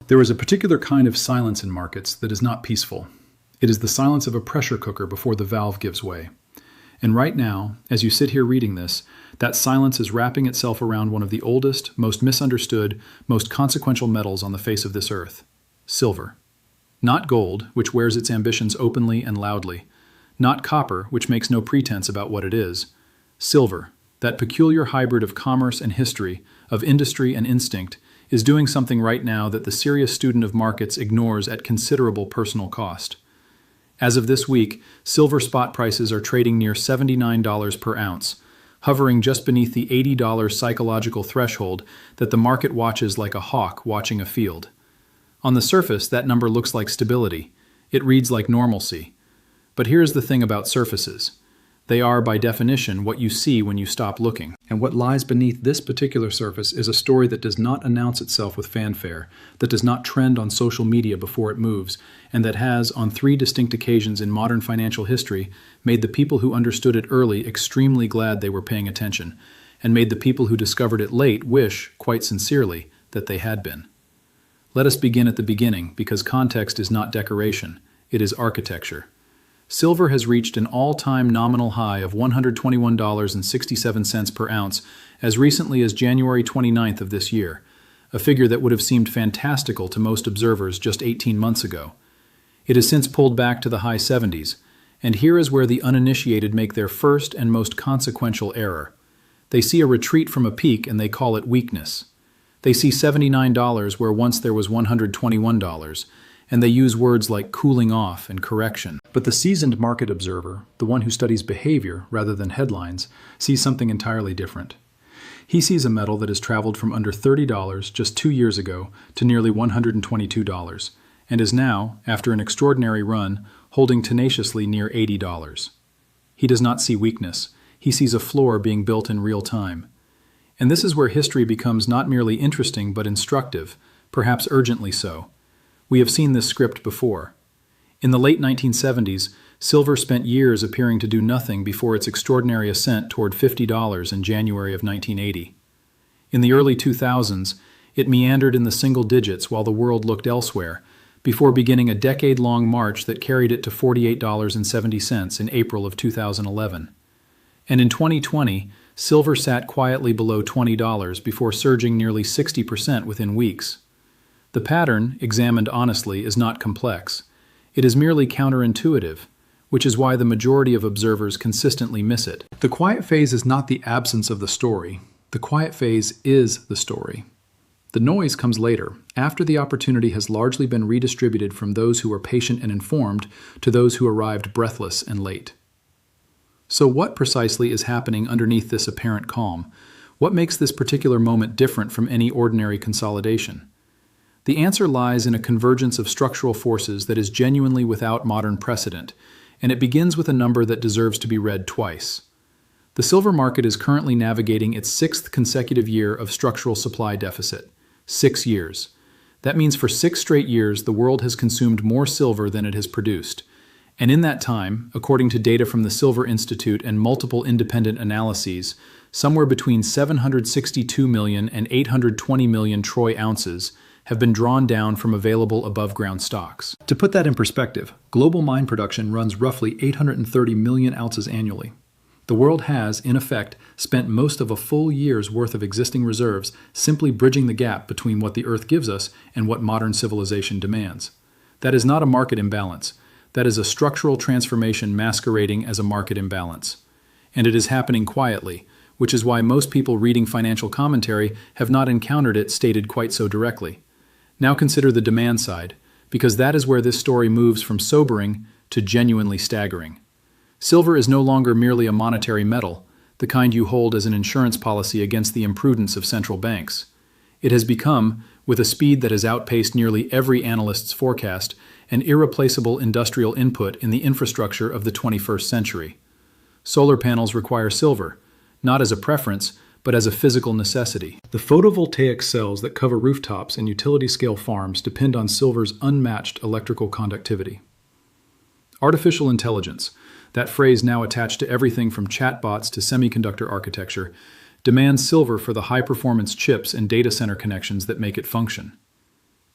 There is a particular kind of silence in markets that is not peaceful. It is the silence of a pressure cooker before the valve gives way. And right now, as you sit here reading this, that silence is wrapping itself around one of the oldest, most misunderstood, most consequential metals on the face of this earth: silver. Not gold, which wears its ambitions openly and loudly. Not copper, which makes no pretense about what it is. Silver, that peculiar hybrid of commerce and history, of industry and instinct, is doing something right now that the serious student of markets ignores at considerable personal cost. As of this week, silver spot prices are trading near $79 per ounce, hovering just beneath the $80 psychological threshold that the market watches like a hawk watching a field. On the surface, that number looks like stability. It reads like normalcy. But here's the thing about surfaces. They are, by definition, what you see when you stop looking. And what lies beneath this particular surface is a story that does not announce itself with fanfare, that does not trend on social media before it moves, and that has, on 3 distinct occasions in modern financial history, made the people who understood it early extremely glad they were paying attention, and made the people who discovered it late wish, quite sincerely, that they had been. Let us begin at the beginning, because context is not decoration, it is architecture. Silver has reached an all-time nominal high of $121.67 per ounce as recently as January 29th of this year, a figure that would have seemed fantastical to most observers just 18 months ago. It has since pulled back to the high 70s, and here is where the uninitiated make their first and most consequential error. They see a retreat from a peak and they call it weakness. They see $79 where once there was $121, and they use words like cooling off and correction. But the seasoned market observer, the one who studies behavior rather than headlines, sees something entirely different. He sees a metal that has traveled from under $30 just 2 years ago to nearly $122, and is now, after an extraordinary run, holding tenaciously near $80. He does not see weakness. He sees a floor being built in real time. And this is where history becomes not merely interesting but instructive, perhaps urgently so. We have seen this script before. In the late 1970s, silver spent years appearing to do nothing before its extraordinary ascent toward $50 in January of 1980. In the early 2000s, it meandered in the single digits while the world looked elsewhere, before beginning a decade-long march that carried it to $48.70 in April of 2011. And in 2020, silver sat quietly below $20 before surging nearly 60% within weeks. The pattern, examined honestly, is not complex. It is merely counterintuitive, which is why the majority of observers consistently miss it. The quiet phase is not the absence of the story. The quiet phase is the story. The noise comes later, after the opportunity has largely been redistributed from those who were patient and informed to those who arrived breathless and late. So what precisely is happening underneath this apparent calm? What makes this particular moment different from any ordinary consolidation? The answer lies in a convergence of structural forces that is genuinely without modern precedent, and it begins with a number that deserves to be read twice. The silver market is currently navigating its 6th consecutive year of structural supply deficit. 6 years. That means for 6 straight years the world has consumed more silver than it has produced. And in that time, according to data from the Silver Institute and multiple independent analyses, somewhere between 762 million and 820 million troy ounces have been drawn down from available above-ground stocks. To put that in perspective, global mine production runs roughly 830 million ounces annually. The world has, in effect, spent most of a full year's worth of existing reserves simply bridging the gap between what the Earth gives us and what modern civilization demands. That is not a market imbalance. That is a structural transformation masquerading as a market imbalance. And it is happening quietly, which is why most people reading financial commentary have not encountered it stated quite so directly. Now consider the demand side, because that is where this story moves from sobering to genuinely staggering. Silver is no longer merely a monetary metal, the kind you hold as an insurance policy against the imprudence of central banks. It has become, with a speed that has outpaced nearly every analyst's forecast, an irreplaceable industrial input in the infrastructure of the 21st century. Solar panels require silver, not as a preference, but as a physical necessity. The photovoltaic cells that cover rooftops and utility-scale farms depend on silver's unmatched electrical conductivity. Artificial intelligence, that phrase now attached to everything from chatbots to semiconductor architecture, demands silver for the high-performance chips and data center connections that make it function.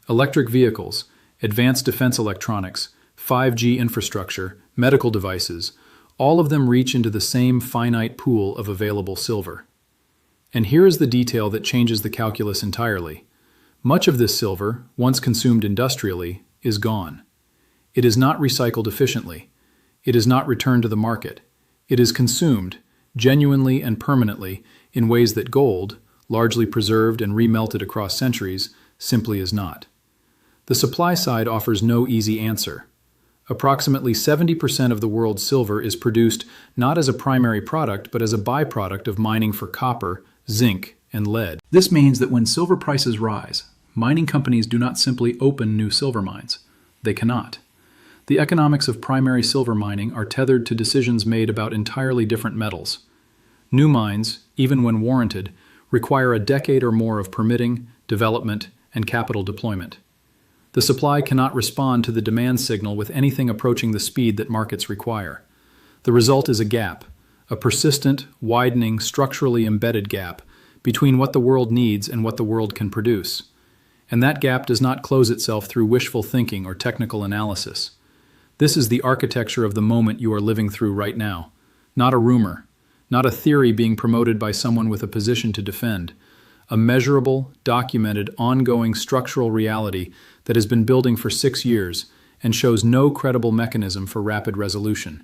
Electric vehicles, advanced defense electronics, 5G infrastructure, medical devices, all of them reach into the same finite pool of available silver. And here is the detail that changes the calculus entirely. Much of this silver, once consumed industrially, is gone. It is not recycled efficiently. It is not returned to the market. It is consumed, genuinely and permanently, in ways that gold, largely preserved and remelted across centuries, simply is not. The supply side offers no easy answer. Approximately 70% of the world's silver is produced not as a primary product, but as a byproduct of mining for copper, zinc, and lead. This means that when silver prices rise, mining companies do not simply open new silver mines. They cannot. The economics of primary silver mining are tethered to decisions made about entirely different metals. New mines, even when warranted, require a decade or more of permitting, development, and capital deployment. The supply cannot respond to the demand signal with anything approaching the speed that markets require. The result is a gap, a persistent, widening, structurally embedded gap between what the world needs and what the world can produce. And that gap does not close itself through wishful thinking or technical analysis. This is the architecture of the moment you are living through right now, not a rumor, not a theory being promoted by someone with a position to defend, a measurable, documented, ongoing structural reality that has been building for 6 years and shows no credible mechanism for rapid resolution.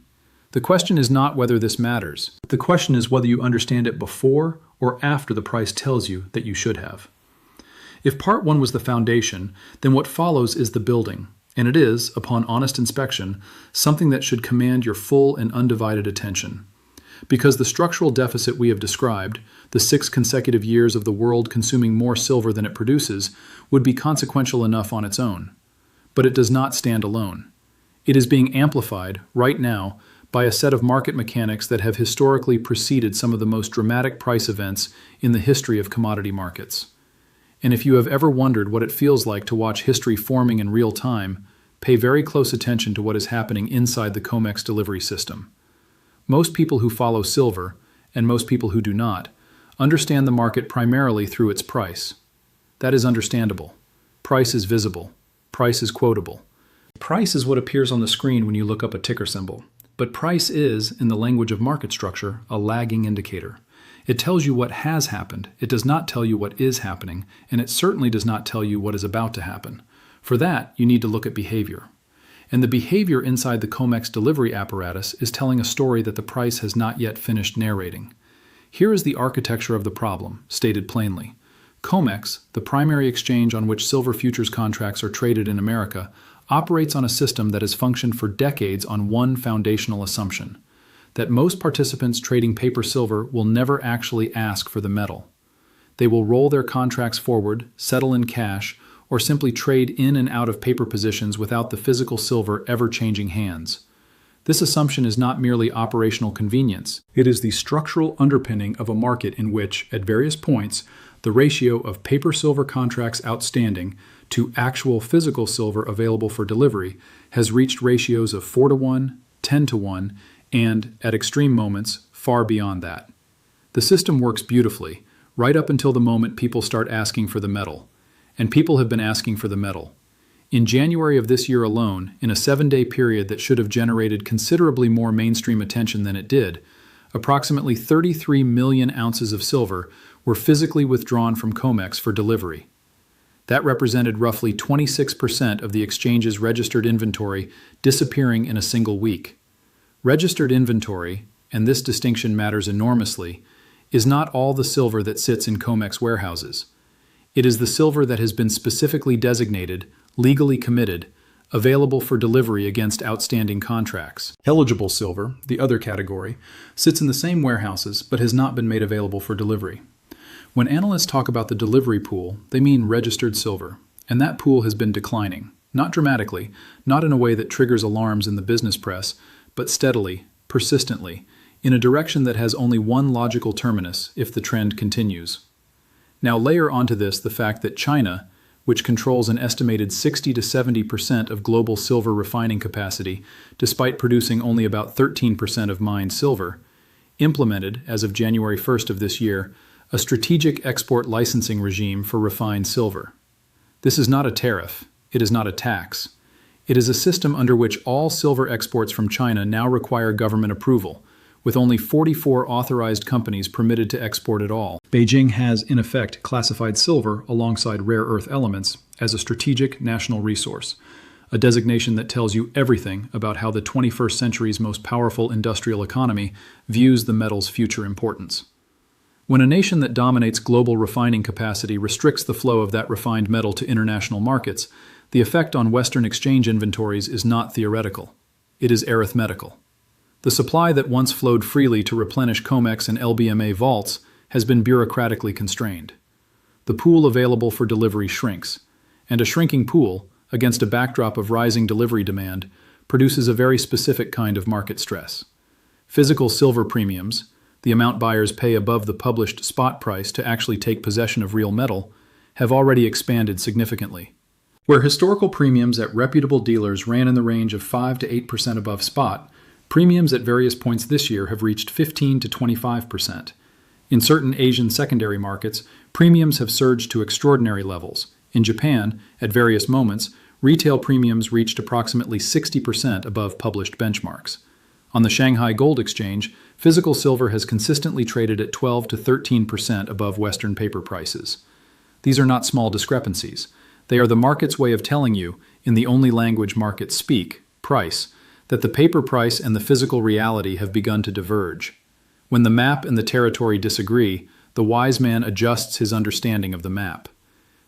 The question is not whether this matters. The question is whether you understand it before or after the price tells you that you should have. If part one was the foundation, then what follows is the building, and it is, upon honest inspection, something that should command your full and undivided attention. Because the structural deficit we have described, the 6 consecutive years of the world consuming more silver than it produces, would be consequential enough on its own. But it does not stand alone. It is being amplified, right now, by a set of market mechanics that have historically preceded some of the most dramatic price events in the history of commodity markets. And if you have ever wondered what it feels like to watch history forming in real time, pay very close attention to what is happening inside the COMEX delivery system. Most people who follow silver, and most people who do not, understand the market primarily through its price. That is understandable. Price is visible. Price is quotable. Price is what appears on the screen when you look up a ticker symbol. But price is, in the language of market structure, a lagging indicator. It tells you what has happened. It does not tell you what is happening, and it certainly does not tell you what is about to happen. For that, you need to look at behavior. And the behavior inside the COMEX delivery apparatus is telling a story that the price has not yet finished narrating. Here is the architecture of the problem, stated plainly. COMEX, the primary exchange on which silver futures contracts are traded in America, operates on a system that has functioned for decades on one foundational assumption: that most participants trading paper silver will never actually ask for the metal. They will roll their contracts forward, settle in cash, or simply trade in and out of paper positions without the physical silver ever changing hands. This assumption is not merely operational convenience. It is the structural underpinning of a market in which, at various points, the ratio of paper silver contracts outstanding to actual physical silver available for delivery has reached ratios of 4-to-1, 10-to-1, and, at extreme moments, far beyond that. The system works beautifully, right up until the moment people start asking for the metal. And people have been asking for the metal. In January of this year alone, in a 7-day period that should have generated considerably more mainstream attention than it did, approximately 33 million ounces of silver were physically withdrawn from COMEX for delivery. That represented roughly 26% of the exchange's registered inventory disappearing in a single week. Registered inventory, and this distinction matters enormously, is not all the silver that sits in COMEX warehouses. It is the silver that has been specifically designated, legally committed, available for delivery against outstanding contracts. Eligible silver, the other category, sits in the same warehouses but has not been made available for delivery. When analysts talk about the delivery pool, they mean registered silver, and that pool has been declining, not dramatically, not in a way that triggers alarms in the business press, but steadily, persistently, in a direction that has only one logical terminus if the trend continues. Now layer onto this the fact that China, which controls an estimated 60 to 70% of global silver refining capacity, despite producing only about 13% of mined silver, implemented, as of January 1st of this year, a strategic export licensing regime for refined silver. This is not a tariff. It is not a tax. It is a system under which all silver exports from China now require government approval, with only 44 authorized companies permitted to export at all. Beijing has, in effect, classified silver alongside rare earth elements as a strategic national resource, a designation that tells you everything about how the 21st century's most powerful industrial economy views the metal's future importance. When a nation that dominates global refining capacity restricts the flow of that refined metal to international markets, the effect on Western exchange inventories is not theoretical. It is arithmetical. The supply that once flowed freely to replenish COMEX and LBMA vaults has been bureaucratically constrained. The pool available for delivery shrinks, and a shrinking pool, against a backdrop of rising delivery demand, produces a very specific kind of market stress. Physical silver premiums, the amount buyers pay above the published spot price to actually take possession of real metal, have already expanded significantly. Where historical premiums at reputable dealers ran in the range of 5 to 8% above spot, premiums at various points this year have reached 15 to 25%. In certain Asian secondary markets, premiums have surged to extraordinary levels. In Japan, at various moments, retail premiums reached approximately 60% above published benchmarks. On the Shanghai Gold Exchange, physical silver has consistently traded at 12 to 13% above Western paper prices. These are not small discrepancies. They are the market's way of telling you, in the only language markets speak, price, that the paper price and the physical reality have begun to diverge. When the map and the territory disagree, the wise man adjusts his understanding of the map.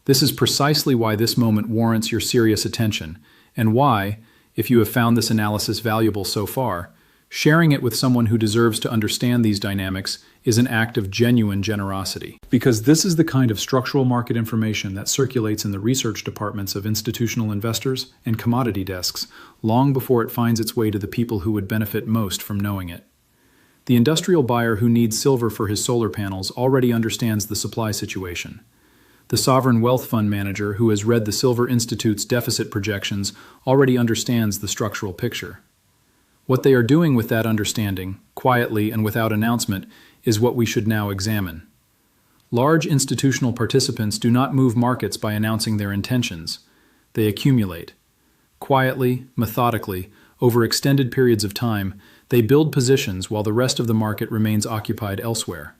This is precisely why this moment warrants your serious attention, and why, if you have found this analysis valuable so far, sharing it with someone who deserves to understand these dynamics is an act of genuine generosity. Because this is the kind of structural market information that circulates in the research departments of institutional investors and commodity desks long before it finds its way to the people who would benefit most from knowing it. The industrial buyer who needs silver for his solar panels already understands the supply situation. The sovereign wealth fund manager who has read the Silver Institute's deficit projections already understands the structural picture. What they are doing with that understanding, quietly and without announcement, is what we should now examine. Large institutional participants do not move markets by announcing their intentions. They accumulate. Quietly, methodically, over extended periods of time, they build positions while the rest of the market remains occupied elsewhere.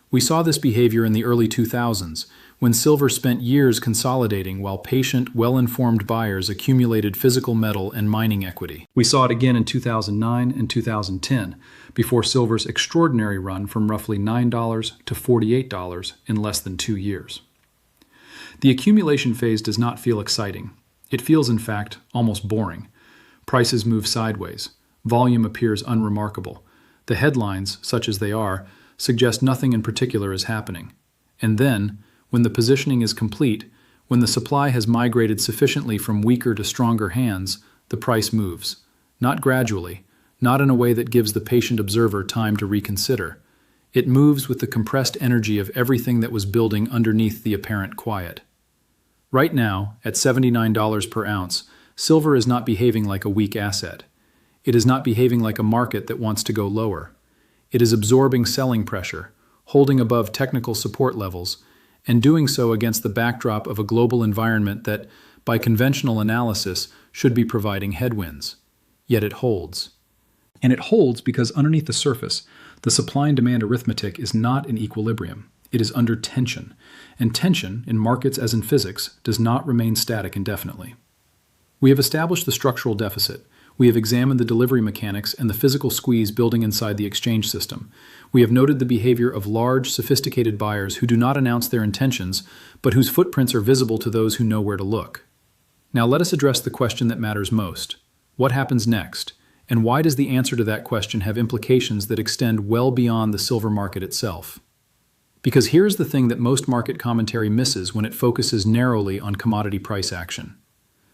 We saw this behavior in the early 2000s, when silver spent years consolidating while patient, well-informed buyers accumulated physical metal and mining equity. We saw it again in 2009 and 2010, before silver's extraordinary run from roughly $9 to $48 in less than 2 years. The accumulation phase does not feel exciting. It feels, in fact, almost boring. Prices move sideways. Volume appears unremarkable. The headlines, such as they are, suggest nothing in particular is happening. And then, when the positioning is complete, when the supply has migrated sufficiently from weaker to stronger hands, the price moves. Not gradually, not in a way that gives the patient observer time to reconsider. It moves with the compressed energy of everything that was building underneath the apparent quiet. Right now, at $79 per ounce, silver is not behaving like a weak asset. It is not behaving like a market that wants to go lower. It is absorbing selling pressure, holding above technical support levels, and doing so against the backdrop of a global environment that, by conventional analysis, should be providing headwinds. Yet it holds. And it holds because underneath the surface, the supply and demand arithmetic is not in equilibrium. It is under tension. And tension, in markets as in physics, does not remain static indefinitely. We have established the structural deficit. We have examined the delivery mechanics and the physical squeeze building inside the exchange system. We have noted the behavior of large, sophisticated buyers who do not announce their intentions, but whose footprints are visible to those who know where to look. Now let us address the question that matters most. What happens next? And why does the answer to that question have implications that extend well beyond the silver market itself? Because here's the thing that most market commentary misses when it focuses narrowly on commodity price action.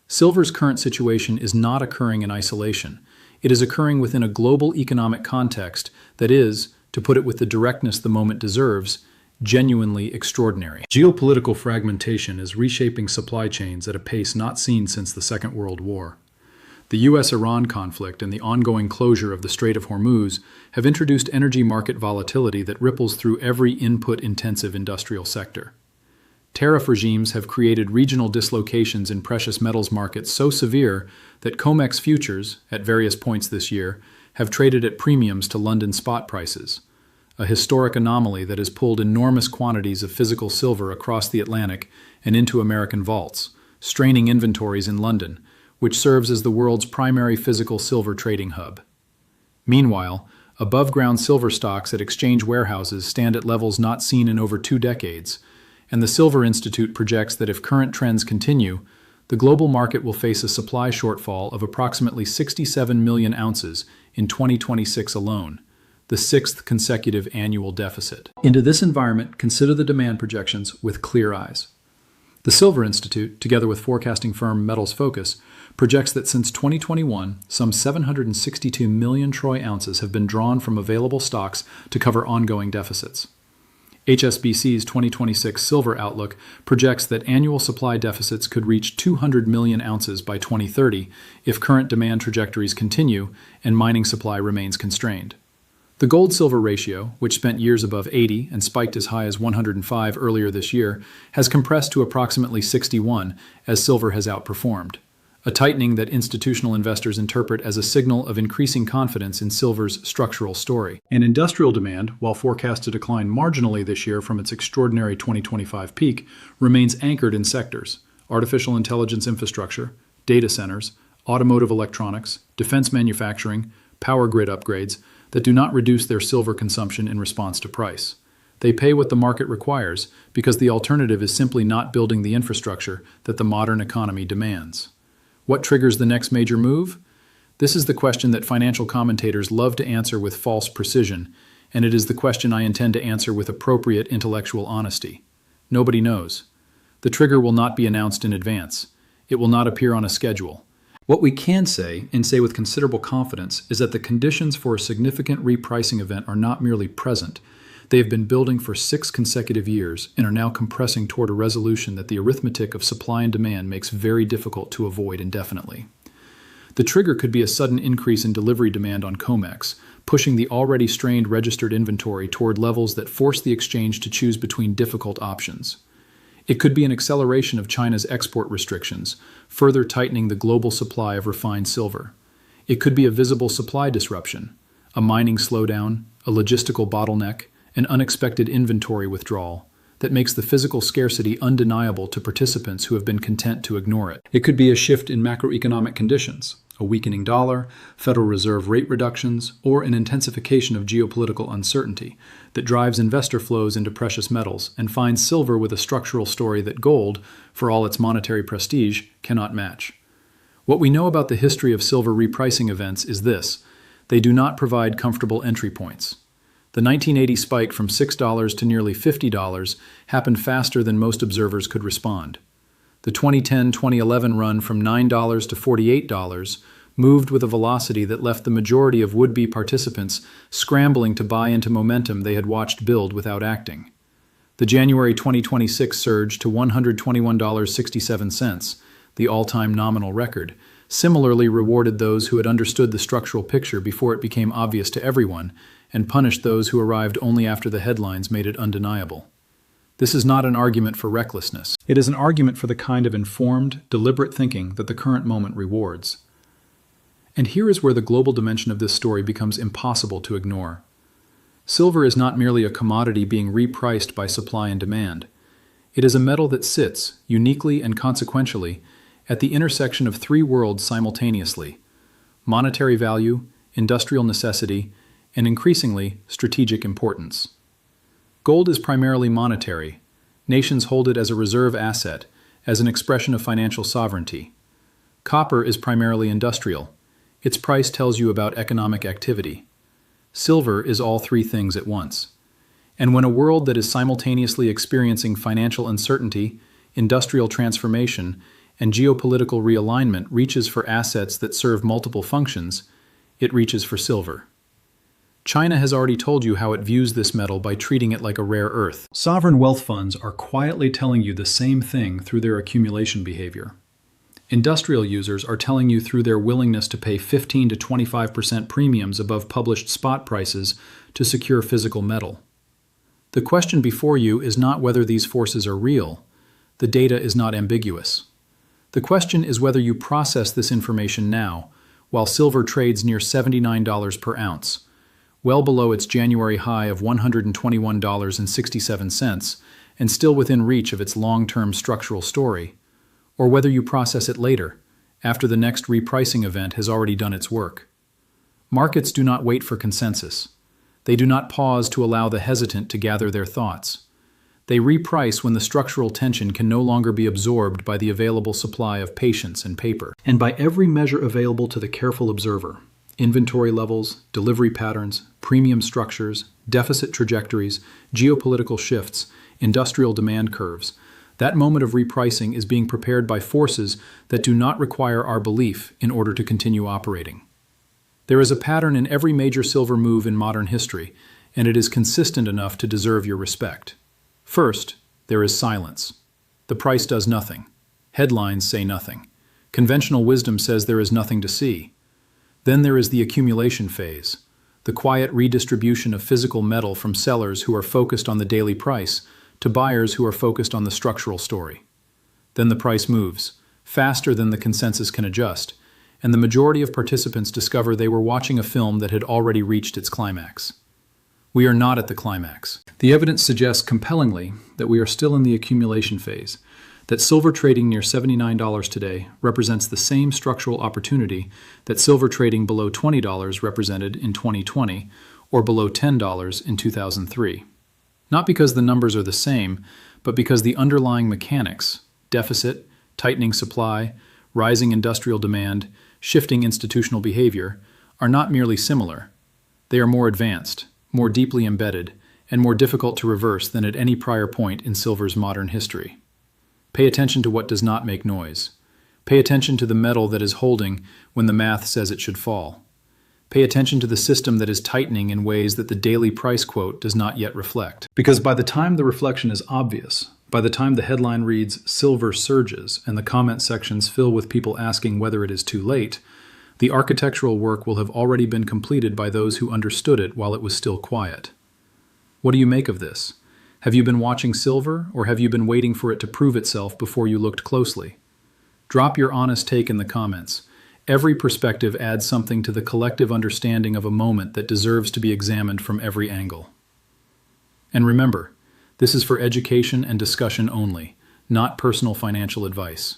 Silver's current situation is not occurring in isolation. It is occurring within a global economic context that is, to put it with the directness the moment deserves, genuinely extraordinary. Geopolitical fragmentation is reshaping supply chains at a pace not seen since the Second World War. The U.S.-Iran conflict and the ongoing closure of the Strait of Hormuz have introduced energy market volatility that ripples through every input-intensive industrial sector. Tariff regimes have created regional dislocations in precious metals markets so severe that COMEX futures, at various points this year, have traded at premiums to London spot prices, a historic anomaly that has pulled enormous quantities of physical silver across the Atlantic and into American vaults, straining inventories in London, which serves as the world's primary physical silver trading hub. Meanwhile, above-ground silver stocks at exchange warehouses stand at levels not seen in over 2 decades, and the Silver Institute projects that if current trends continue, the global market will face a supply shortfall of approximately 67 million ounces in 2026 alone, the 6th consecutive annual deficit. Into this environment, consider the demand projections with clear eyes. The Silver Institute, together with forecasting firm Metals Focus, projects that since 2021, some 762 million troy ounces have been drawn from available stocks to cover ongoing deficits. HSBC's 2026 Silver Outlook projects that annual supply deficits could reach 200 million ounces by 2030 if current demand trajectories continue and mining supply remains constrained. The gold-silver ratio, which spent years above 80 and spiked as high as 105 earlier this year, has compressed to approximately 61 as silver has outperformed, a tightening that institutional investors interpret as a signal of increasing confidence in silver's structural story. And industrial demand, while forecast to decline marginally this year from its extraordinary 2025 peak, remains anchored in sectors: artificial intelligence infrastructure, data centers, automotive electronics, defense manufacturing, power grid upgrades, that do not reduce their silver consumption in response to price. They pay what the market requires because the alternative is simply not building the infrastructure that the modern economy demands. What triggers the next major move? This is the question that financial commentators love to answer with false precision, and it is the question I intend to answer with appropriate intellectual honesty. Nobody knows. The trigger will not be announced in advance. It will not appear on a schedule. What we can say, and say with considerable confidence, is that the conditions for a significant repricing event are not merely present. They have been building for 6 consecutive years and are now compressing toward a resolution that the arithmetic of supply and demand makes very difficult to avoid indefinitely. The trigger could be a sudden increase in delivery demand on COMEX, pushing the already strained registered inventory toward levels that force the exchange to choose between difficult options. It could be an acceleration of China's export restrictions, further tightening the global supply of refined silver. It could be a visible supply disruption, a mining slowdown, a logistical bottleneck, an unexpected inventory withdrawal that makes the physical scarcity undeniable to participants who have been content to ignore it. It could be a shift in macroeconomic conditions, a weakening dollar, Federal Reserve rate reductions, or an intensification of geopolitical uncertainty that drives investor flows into precious metals and finds silver with a structural story that gold, for all its monetary prestige, cannot match. What we know about the history of silver repricing events is this: they do not provide comfortable entry points. The 1980 spike from $6 to nearly $50 happened faster than most observers could respond. The 2010-2011 run from $9 to $48 moved with a velocity that left the majority of would-be participants scrambling to buy into momentum they had watched build without acting. The January 2026 surge to $121.67, the all-time nominal record, similarly rewarded those who had understood the structural picture before it became obvious to everyone, and punished those who arrived only after the headlines made it undeniable. This is not an argument for recklessness. It is an argument for the kind of informed, deliberate thinking that the current moment rewards. And here is where the global dimension of this story becomes impossible to ignore. Silver is not merely a commodity being repriced by supply and demand. It is a metal that sits, uniquely and consequentially, at the intersection of 3 worlds simultaneously: monetary value, industrial necessity, and increasingly, strategic importance. Gold is primarily monetary. Nations hold it as a reserve asset, as an expression of financial sovereignty. Copper is primarily industrial. Its price tells you about economic activity. Silver is all 3 things at once. And when a world that is simultaneously experiencing financial uncertainty, industrial transformation, and geopolitical realignment reaches for assets that serve multiple functions, it reaches for silver. China has already told you how it views this metal by treating it like a rare earth. Sovereign wealth funds are quietly telling you the same thing through their accumulation behavior. Industrial users are telling you through their willingness to pay 15 to 25% premiums above published spot prices to secure physical metal. The question before you is not whether these forces are real. The data is not ambiguous. The question is whether you process this information now, while silver trades near $79 per ounce, well below its January high of $121.67, and still within reach of its long-term structural story, or whether you process it later, after the next repricing event has already done its work. Markets do not wait for consensus. They do not pause to allow the hesitant to gather their thoughts. They reprice when the structural tension can no longer be absorbed by the available supply of patience and paper, and by every measure available to the careful observer: inventory levels, delivery patterns, premium structures, deficit trajectories, geopolitical shifts, industrial demand curves. That moment of repricing is being prepared by forces that do not require our belief in order to continue operating. There is a pattern in every major silver move in modern history, and it is consistent enough to deserve your respect. First, there is silence. The price does nothing. Headlines say nothing. Conventional wisdom says there is nothing to see. Then there is the accumulation phase, the quiet redistribution of physical metal from sellers who are focused on the daily price to buyers who are focused on the structural story. Then the price moves, faster than the consensus can adjust, and the majority of participants discover they were watching a film that had already reached its climax. We are not at the climax. The evidence suggests compellingly that we are still in the accumulation phase, that silver trading near $79 today represents the same structural opportunity that silver trading below $20 represented in 2020 or below $10 in 2003. Not because the numbers are the same, but because the underlying mechanics, deficit, tightening supply, rising industrial demand, shifting institutional behavior, are not merely similar. They are more advanced, more deeply embedded, and more difficult to reverse than at any prior point in silver's modern history. Pay attention to what does not make noise. Pay attention to the metal that is holding when the math says it should fall. Pay attention to the system that is tightening in ways that the daily price quote does not yet reflect. Because by the time the reflection is obvious, by the time the headline reads "Silver surges" and the comment sections fill with people asking whether it is too late, the architectural work will have already been completed by those who understood it while it was still quiet. What do you make of this? Have you been watching silver, or have you been waiting for it to prove itself before you looked closely? Drop your honest take in the comments. Every perspective adds something to the collective understanding of a moment that deserves to be examined from every angle. And remember, this is for education and discussion only, not personal financial advice.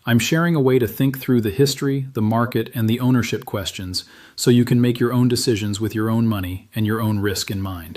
I'm sharing a way to think through the history, the market, and the ownership questions so you can make your own decisions with your own money and your own risk in mind.